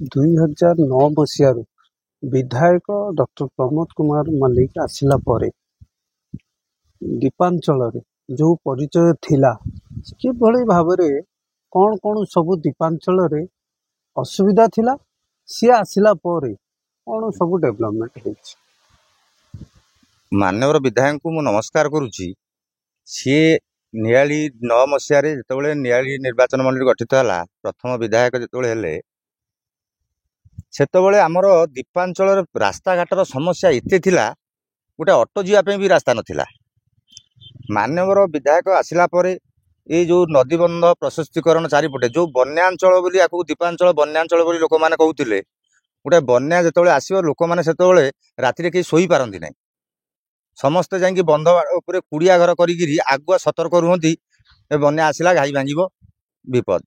2009 ମସିହାରୁ ବିଧାୟକ ଡକ୍ଟର ପ୍ରମୋଦ କୁମାର ମଲ୍ଲିକ ଆସିଲା ପରେ ଦୀପାଞ୍ଚଳରେ ଯେଉଁ ପରିଚୟ ଥିଲା, କିଭଳି ଭାବରେ କ'ଣ ସବୁ ଦୀପାଞ୍ଚଳରେ ଅସୁବିଧା ଥିଲା, ସିଏ ଆସିଲା ପରେ କ'ଣ ସବୁ ଡେଭଲପମେଣ୍ଟ ହେଇଛି? ମାନ୍ୟବର ବିଧାୟକଙ୍କୁ ମୁଁ ନମସ୍କାର କରୁଛି। ସିଏ 1999 ମସିହାରେ ଯେତେବେଳେ ନିଆଳି ନିର୍ବାଚନ ମଣ୍ଡଳୀ ଗଠିତ ହେଲା, ପ୍ରଥମ ବିଧାୟକ ଯେତେବେଳେ ହେଲେ, ସେତେବେଳେ ଆମର ଦୀପାଞ୍ଚଳର ରାସ୍ତାଘାଟର ସମସ୍ୟା ଏତେ ଥିଲା, ଗୋଟେ ଅଟୋ ଯିବା ପାଇଁ ବି ରାସ୍ତା ନଥିଲା। ମାନ୍ୟବର ବିଧାୟକ ଆସିଲା ପରେ ଏଇ ଯେଉଁ ନଦୀବନ୍ଧ ପ୍ରଶସ୍ତିକରଣ ଚାରିପଟେ ଯେଉଁ ବନ୍ୟାଞ୍ଚଳ ବୋଲି ଆକୁ ଦୀପାଞ୍ଚଳ ବନ୍ୟାଞ୍ଚଳ ବୋଲି ଲୋକମାନେ କହୁଥିଲେ, ଗୋଟେ ବନ୍ୟା ଯେତେବେଳେ ଆସିବ ଲୋକମାନେ ସେତେବେଳେ ରାତିରେ କେହି ଶୋଇପାରନ୍ତି ନାହିଁ। ସମସ୍ତେ ଯାଇକି ବନ୍ଧ ଉପରେ କୁଡ଼ିଆ ଘର କରିକିରି ଆଗୁଆ ସତର୍କ ରୁହନ୍ତି, ଏ ବନ୍ୟା ଆସିଲା ଘାଇ ଭାଙ୍ଗିବ ବିପଦ।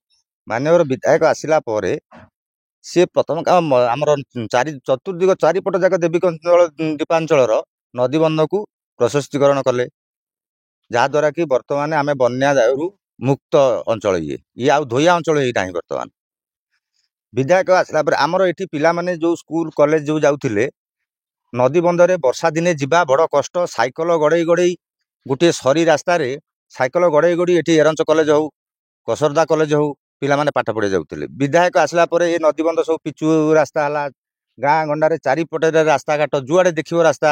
ମାନ୍ୟବର ବିଧାୟକ ଆସିଲା ପରେ ସିଏ ପ୍ରଥମ ଆମର ଚତୁର୍ଦିଗ ଚାରିପଟ ଯାକ ଦେବୀଙ୍କ ଦୀପାଞ୍ଚଳର ନଦୀବନ୍ଧକୁ ପ୍ରଶସ୍ତିକରଣ କଲେ, ଯାହାଦ୍ୱାରା କି ବର୍ତ୍ତମାନ ଆମେ ବନ୍ୟା ଦାଉରୁ ମୁକ୍ତ ଅଞ୍ଚଳ ଇଏ ଆଉ ଧୋଇଆ ଅଞ୍ଚଳ ହେଇନାହିଁ। ବର୍ତ୍ତମାନ ବିଧାୟକ ଆସିଲା ପରେ ଆମର ଏଠି ପିଲାମାନେ ଯେଉଁ ସ୍କୁଲ କଲେଜ ଯେଉଁ ଯାଉଥିଲେ, ନଦୀବନ୍ଧରେ ବର୍ଷା ଦିନେ ଯିବା ବଡ଼ କଷ୍ଟ। ସାଇକେଲ ଗଡ଼େଇ ଗଡ଼େଇ ଗୋଟିଏ ସରି ରାସ୍ତାରେ ସାଇକେଲ ଗଡ଼େଇ ଗଡ଼େଇ ଏଠି ଏରଞ୍ଚ କଲେଜ ହଉ କସରଦା କଲେଜ ହଉ ପିଲାମାନେ ପାଠ ପଢ଼ି ଯାଉଥିଲେ। ବିଧାୟକ ଆସିଲା ପରେ ଏ ନଦୀବନ୍ଧ ସବୁ ପିଚୁ ରାସ୍ତା ହେଲା, ଗାଁ ଗଣ୍ଡାରେ ଚାରିପଟରେ ରାସ୍ତାଘାଟ ଯୁଆଡ଼େ ଦେଖିବ ରାସ୍ତା।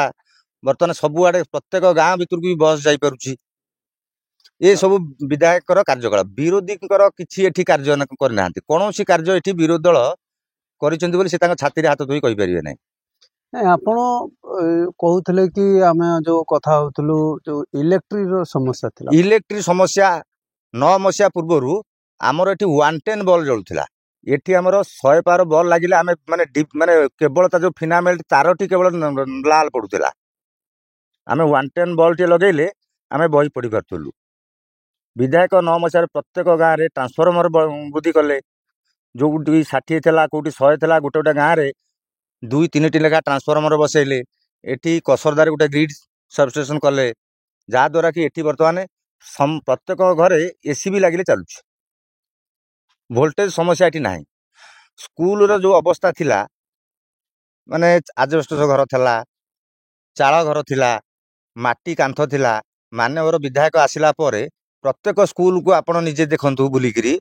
ବର୍ତ୍ତମାନ ସବୁଆଡ଼େ ପ୍ରତ୍ୟେକ ଗାଁ ଭିତରକୁ ବି ବସ୍ ଯାଇପାରୁଛି। ଏ ସବୁ ବିଧାୟକର କାର୍ଯ୍ୟକଳାପ। ବିରୋଧୀଙ୍କର କିଛି ଏଠି କାର୍ଯ୍ୟ କରିନାହାନ୍ତି। କୌଣସି କାର୍ଯ୍ୟ ଏଠି ବିରୋଧୀ ଦଳ କରିଛନ୍ତି ବୋଲି ସେ ତାଙ୍କ ଛାତିରେ ହାତ ଧୋଇ କହିପାରିବେ ନାହିଁ। ଆପଣ କହୁଥିଲେ କି ଆମେ ଯେଉଁ କଥା ହଉଥିଲୁ ଯେଉଁ ଇଲେକ୍ଟ୍ରିର ସମସ୍ୟା ଥିଲା, ଇଲେକ୍ଟ୍ରି ସମସ୍ୟା 9 ମସିହା ପୂର୍ବରୁ ଆମର ଏଠି 110 ବଲ୍ ଜଳୁଥିଲା। ଏଠି ଆମର 100 ପାର ବଲ୍ ଲାଗିଲେ ଆମେ ମାନେ କେବଳ ତା ଯେଉଁ ଫିନାମେଲ୍ଟ ତାରଟି କେବଳ ଲାଲ ପଡୁଥିଲା। ଆମେ 110 ବଲ୍ ଟିଏ ଲଗେଇଲେ ଆମେ ବହି ପଢି ପାରୁଥିଲୁ। ବିଧାୟକ 9 ମସିହାରେ ପ୍ରତ୍ୟେକ ଗାଁରେ ଟ୍ରାନ୍ସଫର୍ମର ବୃଦ୍ଧି କଲେ। ଯେଉଁଠି 60 ଥିଲା କେଉଁଠି 100 ଥିଲା, ଗୋଟେ ଗୋଟେ ଗାଁରେ 2-3ଟି ଲେଖା ଟ୍ରାନ୍ସଫର୍ମର ବସେଇଲେ। ଏଠି କସରଦାରେ ଗୋଟେ ଗ୍ରିଡ୍ ସବଷ୍ଟେସନ କଲେ, ଯାହାଦ୍ୱାରା କି ଏଠି ବର୍ତ୍ତମାନ ପ୍ରତ୍ୟେକ ଘରେ ଏସି ବି ଲାଗିଲେ ଚାଲୁଛି। ଭୋଲ୍ଟେଜ ସମସ୍ୟା ଏଠି ନାହିଁ। ସ୍କୁଲର ଯେଉଁ ଅବସ୍ଥା ଥିଲା, ମାନେ ଆଜବେଷ୍ଟସ ଘର ଥିଲା, ଚାଳ ଘର ଥିଲା, ମାଟି କାନ୍ଥ ଥିଲା। ମାନ୍ୟବର ବିଧାୟକ ଆସିଲା ପରେ ପ୍ରତ୍ୟେକ ସ୍କୁଲକୁ ଆପଣ ନିଜେ ଦେଖନ୍ତୁ ବୁଲିକିରି,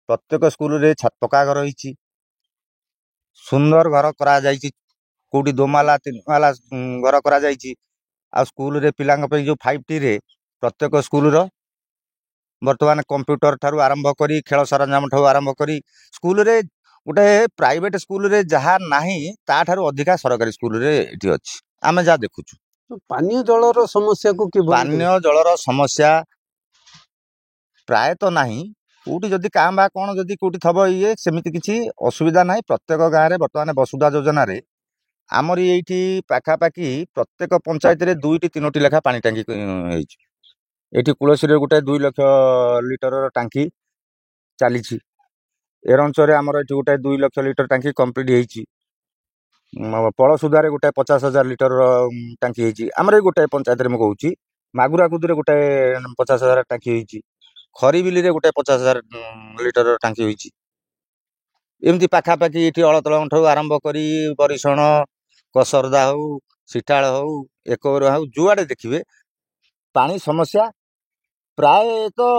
ପ୍ରତ୍ୟେକ ସ୍କୁଲରେ ପକ୍କା ଘର ହେଇଛି, ସୁନ୍ଦର ଘର କରାଯାଇଛି। କେଉଁଠି 2 ମାଲା 3 ମାଲା ଘର କରାଯାଇଛି। ଆଉ ସ୍କୁଲରେ ପିଲାଙ୍କ ପାଇଁ ଯେଉଁ 5Tରେ ପ୍ରତ୍ୟେକ ସ୍କୁଲର ବର୍ତ୍ତମାନ କମ୍ପ୍ୟୁଟର ଠାରୁ ଆରମ୍ଭ କରି ଖେଳ ସରଞ୍ଜାମ ଠାରୁ ଆରମ୍ଭ କରି ସ୍କୁଲରେ ଗୋଟେ ପ୍ରାଇଭେଟ ସ୍କୁଲରେ ଯାହା ନାହିଁ ତାଠାରୁ ଅଧିକା ସରକାରୀ ସ୍କୁଲରେ ଏଠି ଅଛି। ଆମେ ଯାହା ଦେଖୁଛୁ। ପାନୀୟ ଜଳର ସମସ୍ୟାକୁ ପାନୀୟ ଜଳର ସମସ୍ୟା ପ୍ରାୟତଃ ନାହିଁ। କୋଉଠି ଯଦି କାଁ ବା କ'ଣ ଯଦି କୋଉଠି ଥବ ସେମିତି କିଛି ଅସୁବିଧା ନାହିଁ। ପ୍ରତ୍ୟେକ ଗାଁରେ ବର୍ତ୍ତମାନ ବସୁଧା ଯୋଜନାରେ ଆମରି ଏଇଠି ପାଖାପାଖି ପ୍ରତ୍ୟେକ ପଞ୍ଚାୟତରେ 2-3ଟି ଲେଖା ପାଣି ଟାଙ୍କି ହେଇଛି। ଏଠି କୁଳଶ୍ରୀରେ ଗୋଟେ 2 ଲକ୍ଷ ଲିଟରର ଟାଙ୍କି ଚାଲିଛି। ଏରଞ୍ଚରେ ଆମର ଏଠି ଗୋଟେ 2 ଲକ୍ଷ ଲିଟର ଟାଙ୍କି କମ୍ପ୍ଲିଟ୍ ହେଇଛି। ପଳସୁଧାରେ ଗୋଟେ 50,000 ଲିଟରର ଟାଙ୍କି ହେଇଛି। ଆମର ଏଇ ଗୋଟେ ପଞ୍ଚାୟତରେ ମୁଁ କହୁଛି। ମାଗୁରାକୁଦରେ ଗୋଟେ 50,000 ଟାଙ୍କି ହେଇଛି। ଖରିବିଲିରେ ଗୋଟେ 50,000 ଲିଟରର ଟାଙ୍କି ହେଇଛି। ଏମିତି ପାଖାପାଖି ଏଠି ଅଳତଳଙ୍କ ଠାରୁ ଆରମ୍ଭ କରି ବରିଶଣ, କସରଦା ହଉ, ସିଠାଳ ହଉ, ଏକବର ହଉ, ଯୁଆଡ଼େ ଦେଖିବେ ପାଣି ସମସ୍ୟା ପ୍ରାୟତଃ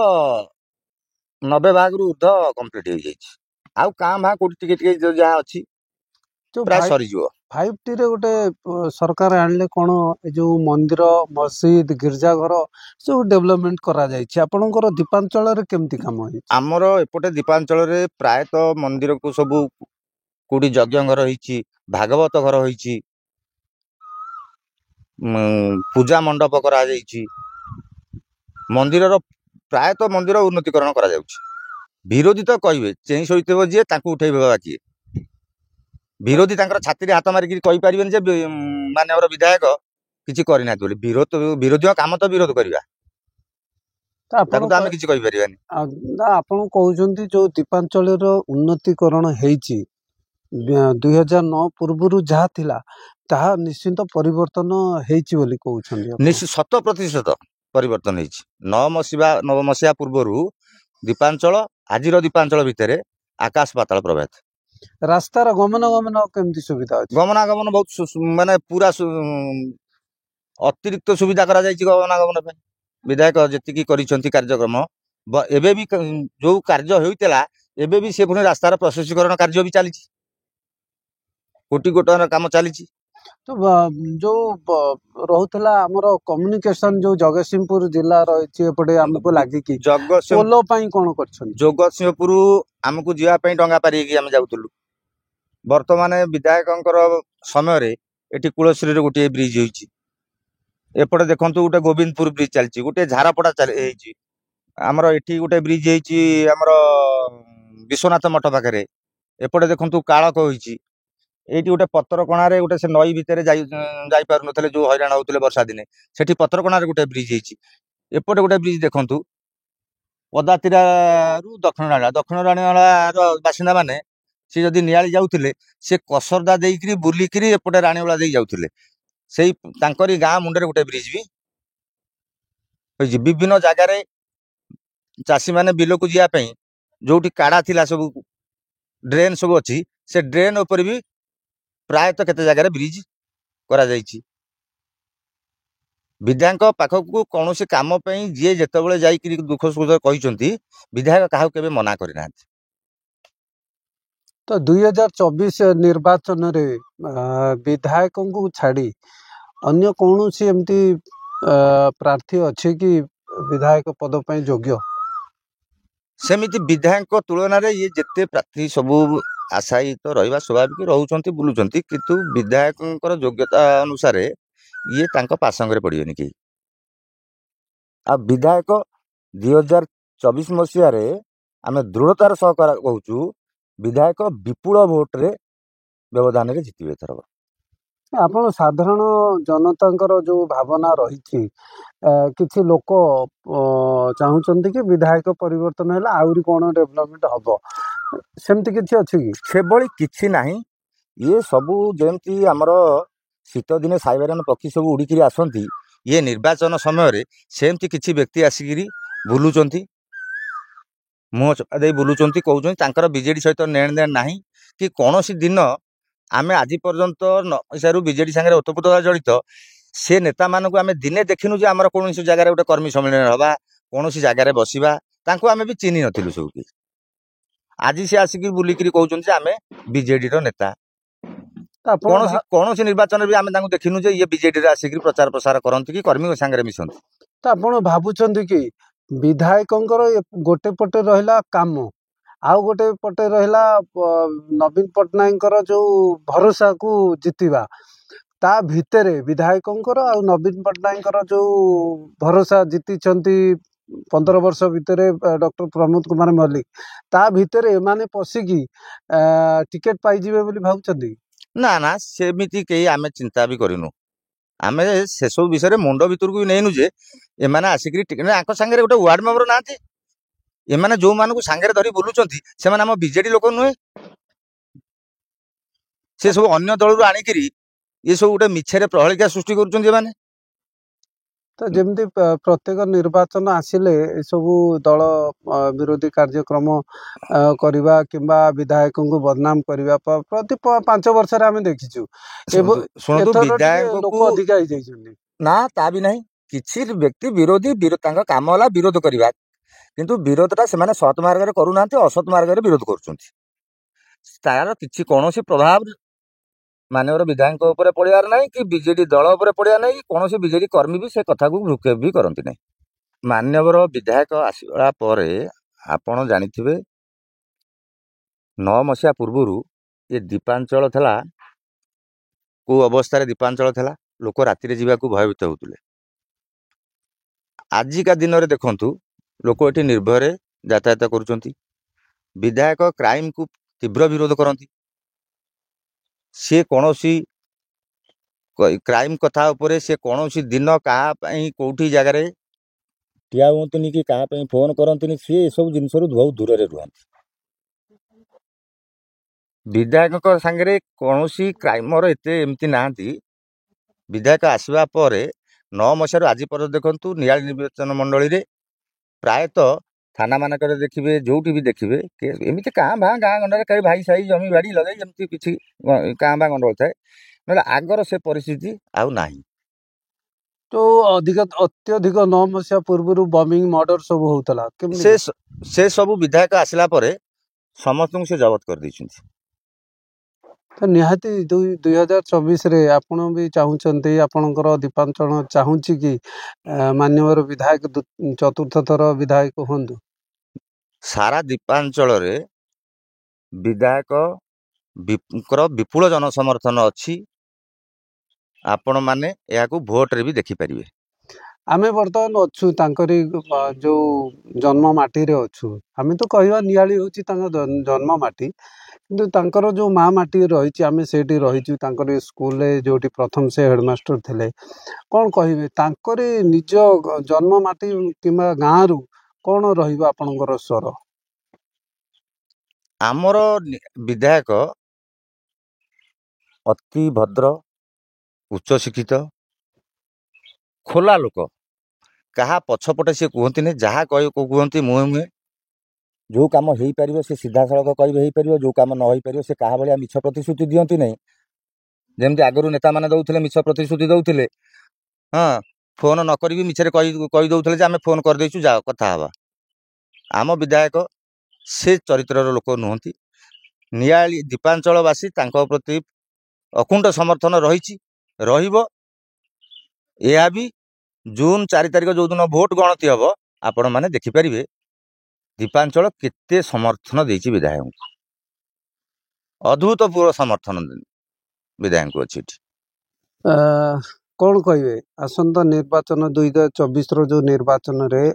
90% ଉର୍ଦ୍ଧ୍ୱ କମ୍ପ୍ଲିଟ୍ ହେଇଯାଇଛି। ଆଉ କାଁ ଭାଁ କୋଉଠି ଟିକେ ଟିକେ ଯାହା ଅଛି ପ୍ରାୟ ସରିଯିବ। 5Tରେ ଗୋଟେ ସରକାର ଆଣିଲେ କ'ଣ, ଏ ଯେଉଁ ମନ୍ଦିର, ମସଜିଦ, ଗିର୍ଜାଘର ସବୁ ଡେଭଲପମେଣ୍ଟ କରାଯାଇଛି। ଆପଣଙ୍କର ଦୀପାଞ୍ଚଳରେ କେମିତି କାମ ହେଇଛି? ଆମର ଏପଟେ ଦୀପାଞ୍ଚଳରେ ପ୍ରାୟତଃ ମନ୍ଦିରକୁ ସବୁ କୋଉଠି ଯଜ୍ଞ ଘର ହେଇଛି, ଭାଗବତ ଘର ହେଇଛି, ପୂଜା ମଣ୍ଡପ କରାଯାଇଛି। ମନ୍ଦିରର ପ୍ରାୟତଃ ମନ୍ଦିର ଉନ୍ନତିକରଣ କରାଯାଉଛି। ବିରୋଧୀ ତ କହିବେ ଚେଇଁ ଶୋଇଥିବ ଯିଏ ତାଙ୍କୁ ଉଠେଇବା କିଏ। ବିରୋଧୀ ତାଙ୍କର ଛାତିରେ ହାତ ମାରିକି କହିପାରିବେନି ଯେ ମାନ୍ୟବର ବିଧାୟକ କିଛି କରିନାହାନ୍ତି ବୋଲି। ବିରୋଧୀଙ୍କ କାମ ତ ବିରୋଧ କରିବା, ତାକୁ ତ ଆମେ କିଛି କହିପାରିବାନି। ଆପଣ କହୁଛନ୍ତି ଯେଉଁ ଦୀପାଞ୍ଚଳର ଉନ୍ନତିକରଣ ହେଇଛି, 2009 ପୂର୍ବରୁ ଯାହା ଥିଲା ତାହା ନିଶ୍ଚିନ୍ତ ପରିବର୍ତ୍ତନ ହେଇଛି ବୋଲି କହୁଛନ୍ତି? 100% ପରିବର୍ତ୍ତନ ହେଇଛି। 9 ମସିହା ପୂର୍ବରୁ ଦୀପାଞ୍ଚଳ ଆଜିର ଦୀପାଞ୍ଚଳ ଭିତରେ ଆକାଶ ପାତାଳ ପ୍ରଭେଦ। ରାସ୍ତାର ଗମନାଗମନ କେମିତି ସୁବିଧା ଅଛି? ଗମନାଗମନ ବହୁତ ମାନେ ପୁରା ଅତିରିକ୍ତ ସୁବିଧା କରାଯାଇଛି ଗମନାଗମନ ପାଇଁ। ବିଧାୟକ ଯେତିକି କରିଛନ୍ତି କାର୍ଯ୍ୟକ୍ରମ, ଏବେ ବି ଯୋଉ କାର୍ଯ୍ୟ ହେଉଥିଲା ଏବେ ବି ସେ ପୁଣି ରାସ୍ତାର ପ୍ରଶସ୍ତୀକରଣ କାର୍ଯ୍ୟ ବି ଚାଲିଛି, କୋଟି କୋଟି ଟଙ୍କାର କାମ ଚାଲିଛି। ତ ଯୋଉ ରହୁଥିଲା ଆମର କମ୍ୟୁନିକେସନ ଯୋଉ ଜଗତସିଂହପୁର ଜିଲ୍ଲା ରହିଛି ଏପଟେ ଆମକୁ ଲାଗିକି ପୋଲ ପାଇଁ କଣ କରିଛନ୍ତି? ଜଗତସିଂହପୁର ଆମକୁ ଯିବା ପାଇଁ ଡଙ୍ଗା ପାରିକି ଆମେ ଯାଉଥିଲୁ। ବର୍ତ୍ତମାନ ବିଧାୟକଙ୍କର ସମୟରେ ଏଠି କୁଳଶ୍ରୀରେ ଗୋଟିଏ ବ୍ରିଜ ହୋଇଛି। ଏପଟେ ଦେଖନ୍ତୁ ଗୋଟେ ଗୋବିନ୍ଦପୁର ବ୍ରିଜ ଚାଲିଛି, ଗୋଟେ ଝାରପଡା ହେଇଛି, ଆମର ଏଠି ଗୋଟେ ବ୍ରିଜ ହେଇଛି ଆମର ବିଶ୍ୱନାଥ ମଠ ପାଖରେ। ଏପଟେ ଦେଖନ୍ତୁ କାଳକ ହୋଇଛି। ଏଇଠି ଗୋଟେ ପତରକଣାରେ ଗୋଟେ ସେ ନଈ ଭିତରେ ଯାଇପାରୁନଥିଲେ, ଯୋଉ ହଇରାଣ ହଉଥିଲେ ବର୍ଷା ଦିନେ, ସେଠି ପତରକଣାରେ ଗୋଟେ ବ୍ରିଜ ହେଇଛି। ଏପଟେ ଗୋଟେ ବ୍ରିଜ ଦେଖନ୍ତୁ, ପଦାତିରାରୁ ଦକ୍ଷିଣ ରାଣୀୱାଳାର ବାସିନ୍ଦା ମାନେ ସେ ଯଦି ନିଆଳି ଯାଉଥିଲେ ସେ କସରଦା ଦେଇକିରି ବୁଲିକିରି ଏପଟେ ରାଣୀୱାଳା ଦେଇ ଯାଉଥିଲେ। ସେଇ ତାଙ୍କରି ଗାଁ ମୁଣ୍ଡରେ ଗୋଟେ ବ୍ରିଜ ବି ହୋଇଛି। ବିଭିନ୍ନ ଜାଗାରେ ଚାଷୀ ମାନେ ବିଲକୁ ଯିବା ପାଇଁ ଯୋଉଠି କାଡା ଥିଲା ସବୁ ଡ୍ରେନ୍ ସବୁ ଅଛି, ସେ ଡ୍ରେନ୍ ଉପରେ ବି ପ୍ରାୟତଃ କେତେ ଜାଗାରେ ବ୍ରିଜ କରାଯାଇଛି। ବିଧାୟକଙ୍କ ପାଖକୁ କୌଣସି କାମ ପାଇଁ ଯିଏ ଯେତେବେଳେ ଯାଇକିରି ଦୁଃଖ ସୁଖ କହିଛନ୍ତି, ବିଧାୟକ କାହାକୁ କେବେ ମନା କରିନାହାନ୍ତି। ତ 2024 ନିର୍ବାଚନରେ ବିଧାୟକଙ୍କୁ ଛାଡି ଅନ୍ୟ କୌଣସି ଏମିତି ପ୍ରାର୍ଥୀ ଅଛି କି ବିଧାୟକ ପଦ ପାଇଁ ଯୋଗ୍ୟ? ସେମିତି ବିଧାୟକଙ୍କ ତୁଳନାରେ ଇଏ ଯେତେ ପ୍ରାର୍ଥୀ ସବୁ ଆଶାୟୀ ତ ରହିବା ସ୍ୱାଭାବିକ, ରହୁଛନ୍ତି ବୁଲୁଛନ୍ତି, କିନ୍ତୁ ବିଧାୟକଙ୍କର ଯୋଗ୍ୟତା ଅନୁସାରେ ଇଏ ତାଙ୍କ ପାସଙ୍ଗରେ ପଡ଼ିବେନି କେହି। ଆଉ ବିଧାୟକ 2024 ମସିହାରେ ଆମେ ଦୃଢ଼ତାର ସହ କହୁଛୁ, ବିଧାୟକ ବିପୁଳ ଭୋଟରେ ବ୍ୟବଧାନରେ ଜିତିବେ ଏଥରକ। ଆପଣ ସାଧାରଣ ଜନତାଙ୍କର ଯୋଉ ଭାବନା ରହିଛି, କିଛି ଲୋକ ଚାହୁଁଛନ୍ତି କି ବିଧାୟକ ପରିବର୍ତ୍ତନ ହେଲେ ଆହୁରି କଣ ଡେଭଲପମେଣ୍ଟ ହବ, ସେମିତି କିଛି ଅଛି କି? ସେଭଳି କିଛି ନାହିଁ। ଇଏ ସବୁ ଯେମିତି ଆମର ଶୀତ ଦିନେ ସାଇବାରିଆନ ପକ୍ଷୀ ସବୁ ଉଡ଼ିକିରି ଆସନ୍ତି, ଇଏ ନିର୍ବାଚନ ସମୟରେ ସେମିତି କିଛି ବ୍ୟକ୍ତି ଆସିକିରି ବୁଲୁଛନ୍ତି, ମୁହଁ ଚପା ଦେଇ ବୁଲୁଛନ୍ତି, କହୁଛନ୍ତି ତାଙ୍କର ବିଜେଡି ସହିତ ନେଣ ଦେଣ ନାହିଁ କି କୌଣସି ଦିନ ଆମେ ଆଜି ପର୍ଯ୍ୟନ୍ତ ନଈସାରୁ ବିଜେଡି ସାଙ୍ଗରେ ଓତପ୍ରୋତ ଜଡ଼ିତ ସେ ନେତାମାନଙ୍କୁ ଆମେ ଦିନେ ଦେଖିନୁ ଯେ ଆମର କୌଣସି ଜାଗାରେ ଗୋଟେ କର୍ମୀ ସମ୍ମିଳନୀ ହବା, କୌଣସି ଜାଗାରେ ବସିବା, ତାଙ୍କୁ ଆମେ ବି ଚିହ୍ନି ନଥିଲୁ ସବୁ। ଆଜି ସେ ଆସିକି ବୁଲିକିରି କହୁଛନ୍ତି ଯେ ଆମେ ବିଜେଡିର ନେତା। କୌଣସି ନିର୍ବାଚନରେ ବି ଆମେ ତାଙ୍କୁ ଦେଖିନୁ ଯେ ଇଏ ବିଜେଡିରେ ଆସିକି ପ୍ରଚାର ପ୍ରସାର କରନ୍ତି କି କର୍ମୀଙ୍କ ସାଙ୍ଗରେ ମିଶନ୍ତି। ତ ଆପଣ ଭାବୁଛନ୍ତି କି ବିଧାୟକଙ୍କର ଗୋଟେ ପଟେ ରହିଲା କାମ, ଆଉ ଗୋଟେ ପଟେ ରହିଲା ନବୀନ ପଟ୍ଟନାୟକଙ୍କର ଯୋଉ ଭରସାକୁ ଜିତିବା, ତା ଭିତରେ ବିଧାୟକଙ୍କର ଆଉ ନବୀନ ପଟ୍ଟନାୟକଙ୍କର ଯୋଉ ଭରସା ଜିତିଛନ୍ତି 15 ବର୍ଷ ଭିତରେ ଡକ୍ଟର ପ୍ରମୋଦ କୁମାର ମଲ୍ଲିକ, ତା ଭିତରେ ଏମାନେ ପଶିକି ଟିକେଟ ପାଇଯିବେ ବୋଲି ଭାବୁଛନ୍ତି? ନା ନା, ସେମିତି କେହି ଆମେ ଚିନ୍ତା ବି କରିନୁ। ଆମେ ସେସବୁ ବିଷୟରେ ମୁଣ୍ଡ ଭିତରକୁ ବି ନେଇନୁ ଯେ ଏମାନେ ଆସିକିରି ଟିକେଟ, ଆଙ୍କ ସାଙ୍ଗରେ ଗୋଟେ ୱାର୍ଡ ମେମ୍ବର ନାହାନ୍ତି। ଏମାନେ ଯୋଉମାନଙ୍କୁ ସାଙ୍ଗରେ ଧରି ବୁଲୁଛନ୍ତି ସେମାନେ ଆମ ବିଜେଡି ଲୋକ ନୁହେଁ, ସେ ସବୁ ଅନ୍ୟ ଦଳରୁ ଆଣିକିରି ଏ ସବୁ ଗୋଟେ ମିଛରେ ପ୍ରହେଳିକା ସୃଷ୍ଟି କରୁଛନ୍ତି ଏମାନେ। ତ ଯେମିତି ପ୍ରତ୍ୟେକ ନିର୍ବାଚନ ଆସିଲେ ଏସବୁ ଦଳ ବିରୋଧୀ କାର୍ଯ୍ୟକ୍ରମ କରିବା କିମ୍ବା ବିଧାୟକଙ୍କୁ ବଦନାମ କରିବା ପ୍ରତି 5 ବର୍ଷରେ ଆମେ ଦେଖିଛୁ। ଶୁଣନ୍ତୁ, ଲୋକ ଅଧିକା ହେଇଯାଇଛନ୍ତି। ନା, ତା ବି ନାହିଁ। କିଛି ବ୍ୟକ୍ତି ବିରୋଧୀ ତାଙ୍କ କାମ ହେଲା ବିରୋଧ କରିବା, କିନ୍ତୁ ବିରୋଧଟା ସେମାନେ ସତ୍ ମାର୍ଗରେ କରୁନାହାନ୍ତି, ଅସତ୍ ମାର୍ଗରେ ବିରୋଧ କରୁଛନ୍ତି। ତାର କିଛି କୌଣସି ପ୍ରଭାବ ମାନ୍ୟବର ବିଧାୟକଙ୍କ ଉପରେ ପଡ଼ିବାର ନାହିଁ କି ବିଜେଡି ଦଳ ଉପରେ ପଡ଼ିବାର ନାହିଁ, କୌଣସି ବିଜେଡି କର୍ମୀ ବି ସେ କଥାକୁ ଭ୍ରୂକ୍ଷେପ ବି କରନ୍ତି ନାହିଁ। ମାନ୍ୟବର ବିଧାୟକ ଆସିବା ପରେ ଆପଣ ଜାଣିଥିବେ 9 ମସିହା ପୂର୍ବରୁ ଏ ଦୀପାଞ୍ଚଳ ଥିଲା, କୋଉ ଅବସ୍ଥାରେ ଦୀପାଞ୍ଚଳ ଥିଲା, ଲୋକ ରାତିରେ ଯିବାକୁ ଭୟଭୀତ ହେଉଥିଲେ। ଆଜିକା ଦିନରେ ଦେଖନ୍ତୁ ଲୋକ ଏଠି ନିର୍ଭୟରେ ଯାତାୟାତ କରୁଛନ୍ତି। ବିଧାୟକ କ୍ରାଇମକୁ ତୀବ୍ର ବିରୋଧ କରନ୍ତି। ସେ କୌଣସି କ୍ରାଇମ କଥା ଉପରେ ସେ କୌଣସି ଦିନ କାହା ପାଇଁ କୋଉଠି ଜାଗାରେ ଠିଆ ହୁଅନ୍ତୁନି କି କାହା ପାଇଁ ଫୋନ କରନ୍ତିନି, ସିଏ ଏସବୁ ଜିନିଷରୁ ବହୁତ ଦୂରରେ ରୁହନ୍ତି। ବିଧାୟକଙ୍କ ସାଙ୍ଗରେ କୌଣସି କ୍ରାଇମର ଏତେ ଏମିତି ନାହାନ୍ତି। ବିଧାୟକ ଆସିବା ପରେ 9 ମସିହାରୁ ଆଜି ପର୍ଯ୍ୟନ୍ତ ଦେଖନ୍ତୁ ନିଆଳି ନିର୍ବାଚନ ମଣ୍ଡଳୀରେ ପ୍ରାୟତଃ थाना मानकरे देखिए जोटी भी देखिए एमती काँ भाँ गाँ गंडे कहीं भाई साई जमी बाड़ी लगे जमी किसी काँ भाँ गंडल थाए ना आगर से परिस्थिति आउ नाही। तो अत्यधिक 9 मसीहा पूर्व बमिंग मर्डर सब होता से सब विधायक आसला समस्त से जबत कर देइछन्ति। तो निहाती 2024 रे आपण भी चाहूचंती आपणकर दीपांचल चाहूची कि मान्यवर विधायक चतुर्थ थर विधायक हंतु सारा दीपांचल रे विधायक विपुल जनसमर्थन अच्छी आपण माने याकू भोट रे भी देखि परिबे। आमे वर्तमान अच्छु तांकरी जो जन्म माटी रे अच्छु आमे तो कहवा नियाली होची तांका जन्म माटी किंतु तांकर जो माँ माटी रही आमे सेठी रही तांकर स्कूल रे जोटी प्रथम से हेडमास्टर थिले कौन कहिबे तांकरी निज जन्म माटी किंबा गाँ रु कौन रहिबो आपनकर स्वर। आमर विधायक अति भद्र उच्च शिक्षित खोला लोक कहा पछपटे सी कहती नहीं जहाँ कहती मुहे मुहे जो कम हो पार से सीधा सड़क कह जो कम न हो पार से क्या भाया मिछ प्रतिश्रुति दिखती नहीं जमी आगु नेता मैंने दौले मिछ प्रतिश्रुति दौले हाँ फोन नक भी मिछे कहीदे आम फोन करदेचु जा कथा हवा आम विधायक से चरित्र लोक नुहति नियाली दीपांचलवासी प्रति अकुंठ समर्थन रही यह भी जून 4 तारिख जो दिन भोट गणति हम आपण मैंने देखिपारे दीपांचल केते समर्थन देछि विधायक अद्भुतपूर्व समर्थन विधायक अच्छी कौन कहे आसंता निर्वाचन 2024 जो निर्वाचन रे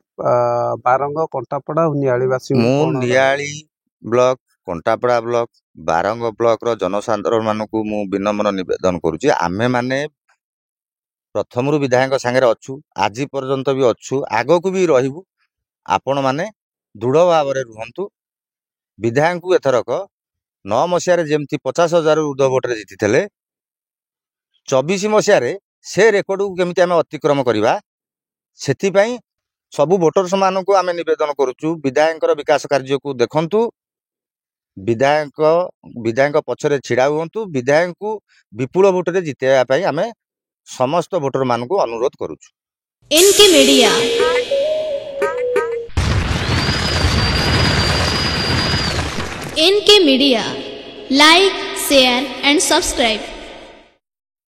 बारंग कंटापड़ा और नियालीवासी Niali block Kantapada block Barang block रो जनसाधारण मानक मु विनम्र निवेदन करुच्ची आमे माने प्रथम विधायक सांगे अच्छु आज पर्यंत भी अच्छु आग को भी रहिबु आपण माने दृढ़ भाव में रुहतु विधायक को एथरक 9 मसीह जमती 50,000 ऊर्ध्व भोटे जीति 24 मसीह से रेकर्ड को केमिति आमे अतिक्रम करवा से सबु भोटर्स मान को आमे निवेदन करुचु विधायक विकास कार्य को देखंतु विधायक पछरे छिड़ा हुंतु विधायक को विपुल भोटे जितेबा आमे समस्त भोटर मान को अनुरोध करुचु। इनके media like share and subscribe.